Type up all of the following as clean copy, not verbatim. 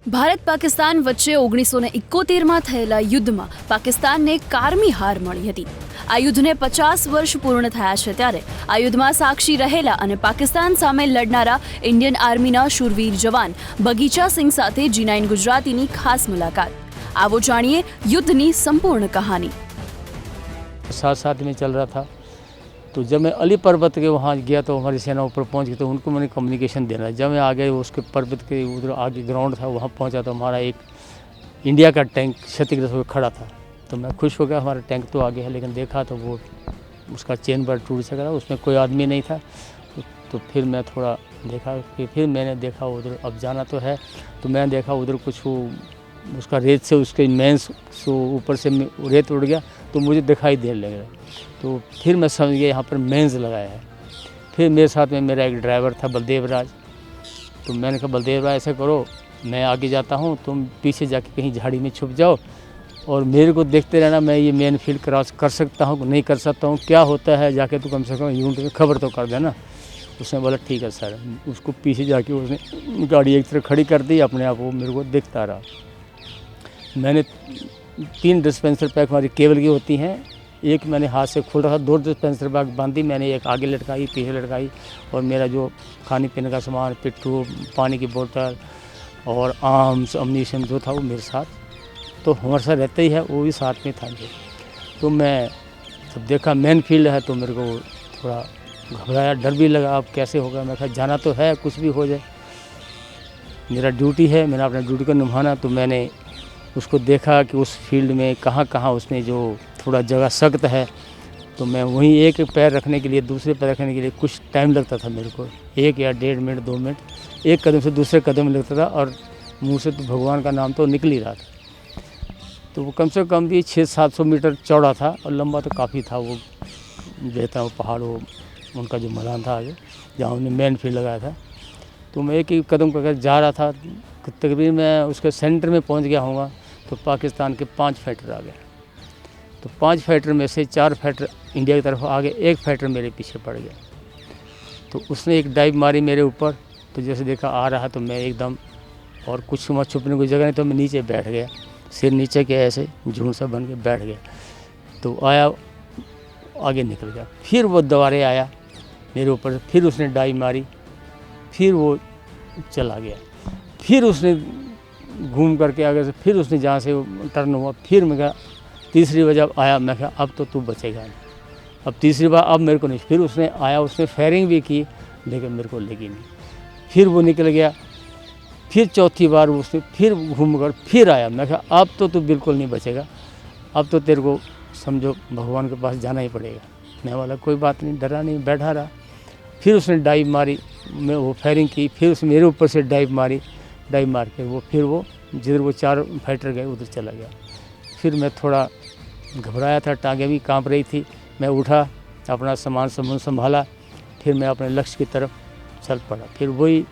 ભારત પાકિસ્તાન વચ્ચે 1971માં થયેલા યુદ્ધમાં પાકિસ્તાનને કારમી હાર મળી હતી। આ યુદ્ધને 50 વર્ષ પૂર્ણ થયા છે, ત્યારે આ યુદ્ધમાં સાક્ષી રહેલા અને પાકિસ્તાન સામે લડનારા ઇન્ડિયન આર્મીના શૂરવીર જવાન બગીચા સિંહ સાથે G9 ગુજરાતીની ખાસ મુલાકાત। આવો જાણીએ યુદ્ધની સંપૂર્ણ કહાની। साथ साथ में चल रहा था, तो जब मैं अली पर्वत के वहाँ गया तो हमारी सेना ऊपर पहुँच गई, तो उनको मैंने कम्युनिकेशन देना। जब मैं आगे उसके पर्वत के उधर आगे ग्राउंड था वहाँ पहुँचा तो हमारा एक इंडिया का टैंक क्षतिग्रस्त होकर खड़ा था। तो मैं खुश हो गया, हमारा टैंक तो आगे है, लेकिन देखा तो वो उसका चेन बर टूट सका था, उसमें कोई आदमी नहीं था। तो फिर मैं थोड़ा देखा कि फिर मैंने देखा उधर अब जाना तो है, तो मैंने देखा उधर कुछ उसका रेत से उसके मेंस ऊपर से रेत उड़ गया तो मुझे दिखाई देने लगा। तो फिर मैं समझ गया यहाँ पर मेंस लगाया है। फिर मेरे साथ में मेरा एक ड्राइवर था बलदेव राज, तो मैंने कहा बलदेव राज ऐसा करो, मैं आगे जाता हूँ, तुम पीछे जाके कहीं झाड़ी में छुप जाओ और मेरे को देखते रहना, मैं ये मेन फील्ड क्रॉस कर सकता हूँ नहीं कर सकता हूँ, क्या होता है जाके तो कम से कम यूनिट में खबर तो कर देना। उसने बोला ठीक है सर। उसको पीछे जाके उसने गाड़ी एक तरफ खड़ी कर दी, अपने आप वो मेरे को दिखता रहा। मैंने 3 डिस्पेंसर पैक हमारी केबल की होती हैं, एक मैंने हाथ से खोल रखा, 2 डिस्पेंसर पैक बांधी, मैंने एक आगे लटकाई पीछे लटकाई, और मेरा जो खाने पीने का सामान, पिट्ठू, पानी की बोतल और आर्म्स अम्यूनिशन जो था वो मेरे साथ, तो हमारे साथ रहता ही है, वो भी साथ में था। तो मैं जब देखा मेन फील्ड है तो मेरे को थोड़ा घबराया, डर भी लगा, अब कैसे होगा। मैं कहा जाना तो है, कुछ भी हो जाए, मेरा ड्यूटी है, मैंने अपना ड्यूटी को निभाना। तो मैंने उसको देखा कि उस फील्ड में कहाँ कहाँ उसने जो थोड़ा जगह सख्त है, तो मैं वहीं एक पैर रखने के लिए दूसरे पैर रखने के लिए कुछ टाइम लगता था मेरे को, 1 या 1.5 मिनट 2 मिनट, एक कदम से दूसरे कदम में लगता था, और मुँह से तो भगवान का नाम तो निकल ही रहा था। तो वो कम से कम भी 600-700 मीटर चौड़ा था और लंबा तो काफ़ी था। वो रहता वो पहाड़, वो उनका जो मैदान था आगे जहाँ उन्होंने मेन फील्ड लगाया था। तो मैं एक ही कदम करके जा रहा था, तकरीबन मैं उसके सेंटर में पहुँच गया होऊंगा तो पाकिस्तान के 5 फाइटर आ गए। तो 5 फाइटर में से 4 फाइटर इंडिया की तरफ आ गए, 1 फाइटर मेरे पीछे पड़ गया। तो उसने एक डाइव मारी मेरे ऊपर, तो जैसे देखा आ रहा तो मैं एकदम, और कुछ वहाँ छुपने की जगह नहीं, तो मैं नीचे बैठ गया, सिर नीचे के ऐसे झूठ सा बन के बैठ गया। तो आया, आगे निकल गया, फिर वो दोबारे आया मेरे ऊपर, फिर उसने डाइव मारी, फिर वो चला गया, फिर उसने घूम करके आगे से फिर उसने जहाँ से टर्न हुआ, फिर मैं कहा तीसरी बार जब आया, मैं कहा अब तो तू बचेगा नहीं, अब तीसरी बार अब मेरे को नहीं। फिर उसने आया, उसने फायरिंग भी की, लेकिन मेरे को लगी नहीं। फिर वो निकल गया, फिर चौथी बार उसने फिर घूम कर फिर आया, मैं कहा अब तो तू बिल्कुल नहीं बचेगा, अब तो तेरे को समझो भगवान के पास जाना ही पड़ेगा। मैं बोला कोई बात नहीं, डरा नहीं, बैठा रहा। फिर उसने डाइव मारी, मैं वो फायरिंग की, फिर उसने मेरे ऊपर से डाइव मारी, डाइव मार के वो फिर वो जिधर वो 4 फाइटर गए उधर चला गया। फिर मैं थोड़ा घबराया था, टांगें भी कांप रही थी। मैं उठा, अपना सामान संभाला, फिर मैं अपने लक्ष्य की तरफ चल पड़ा। फिर वही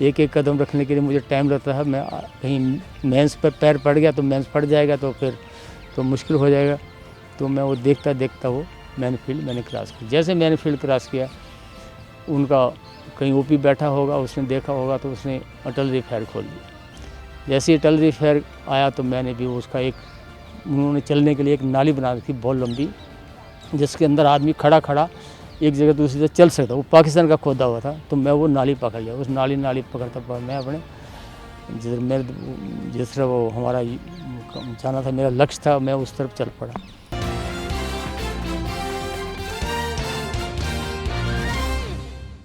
एक एक कदम रखने के लिए मुझे टाइम लगता है। मैं कहीं मेंस पर पैर पड़ गया तो मेंस फट जाएगा, तो फिर तो मुश्किल हो जाएगा। तो मैं वो देखता देखता वो मैंने फील्ड मैंने क्रॉस किया। जैसे मैंने फील्ड क्रॉस किया, उनका कहीं ओपी बैठा होगा, उसने देखा होगा तो उसने अटलरी फायर खोल दिया। जैसे ही अटलरी फायर आया तो मैंने भी उसका एक, उन्होंने चलने के लिए एक नाली बना दी थी बहुत लंबी, जिसके अंदर आदमी खड़ा खड़ा एक जगह दूसरी जगह चल सकता। वो पाकिस्तान का खोदा हुआ था, तो मैं वो नाली पकड़ लिया। उस नाली पकड़ता पर मैं अपने जिस तरह वो हमारा जाना था, मेरा लक्ष्य था, मैं उस तरफ चल पड़ा।